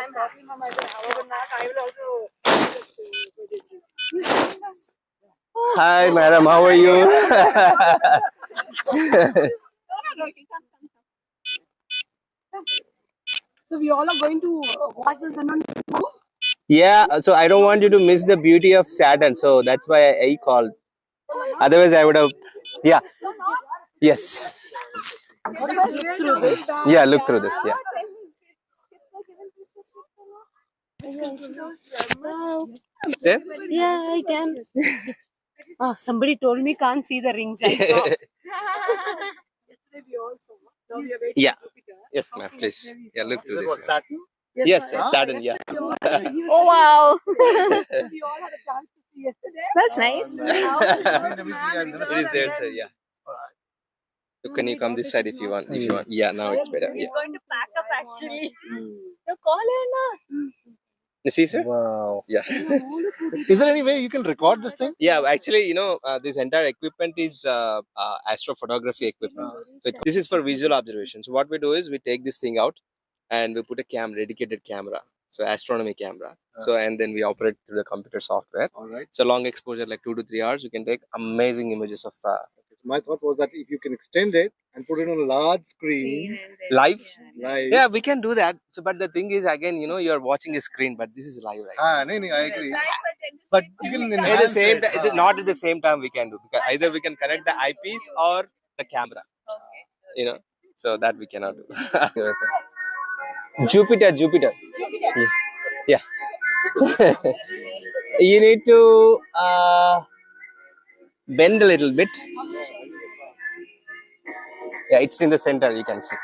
I'm walking on my way. However, not, I will also. Hi, madam. How are you? So we all are going to watch this and Yeah. So I don't want you to miss the beauty of Saturn. So that's why I called. Otherwise, I would have. Yeah. Yes. look through this. Yeah. Look through this. Yeah. Sir? Yeah, I can. Oh, somebody told me can't see the rings. I saw. Yeah. Yes, ma'am. Please. Yeah. Look through this. Ma'am. Saturn? Yes, Saturn. Yeah. Oh wow. We all had a chance to see yesterday. That's nice. It is there, sir. Yeah. So can you come this side if you want? If you want. Yeah. Now it's better. Yeah. Going to pack up actually. You call her na. You see, sir? Wow. Yeah. Is there any way you can record this thing? Yeah, actually, this entire equipment is astrophotography equipment. So this is for visual observation. So what we do is we take this thing out and we put a dedicated camera. So astronomy camera. So and then we operate through the computer software. All right. So long exposure, like 2 to 3 hours, you can take amazing images of My thought was that if you can extend it and put it on a large screen, live. live. Yeah, we can do that. So, but the thing is, again, you are watching a screen, but this is live, right? No, I agree. But you can At the enhance same it. time, not at the same time we can do, because either we can connect the eyepiece or the camera. So that we cannot do. Jupiter. Yeah. You need to bend a little bit. Yeah, it's in the center. You can see.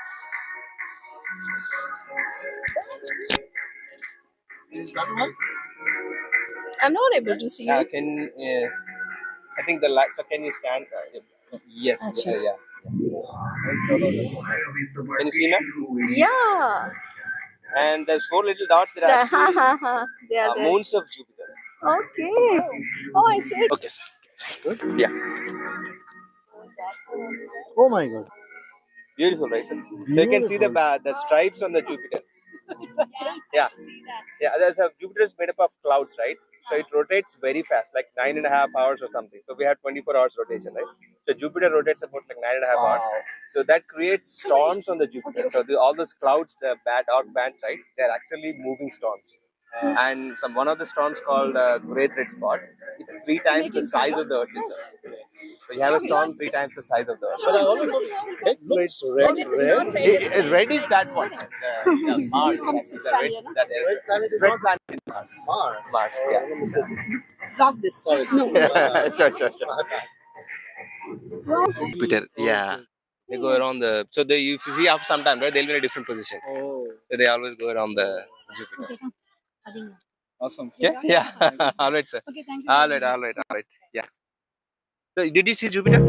Is that one? I'm not able to see you. I think the light. So can you stand? Yes. Yeah. Can you see now? Yeah. And there's 4 little dots that are actually They are there. moons of Jupiter. Okay. Oh, I see. Okay, sir. Yeah. Oh my God. Beautiful, right, sir? So you can see the stripes on the Jupiter. Yeah. Yeah. Jupiter is made up of clouds, right? So it rotates very fast, like 9.5 hours or something. So we have 24 hours rotation, right? So Jupiter rotates about like 9.5 hours. So that creates storms on the Jupiter. So all those clouds, the dark bands, right? They're actually moving storms. And one of the storms called Great Red Spot. It's 3 times the size of the Earth itself. So you have a storm 3 times the size of the Earth. But I always thought it looks red. Red is that one. Mars. Red planet is Mars. Mars, yeah. Lock this. Sure. Jupiter, yeah. They go around the. So if you see after some time, right, they'll be in a different position. Oh, So they always go around the Jupiter. awesome. Yeah. All right, sir. Okay, thank you. All right. Yeah. So did you see Jupiter?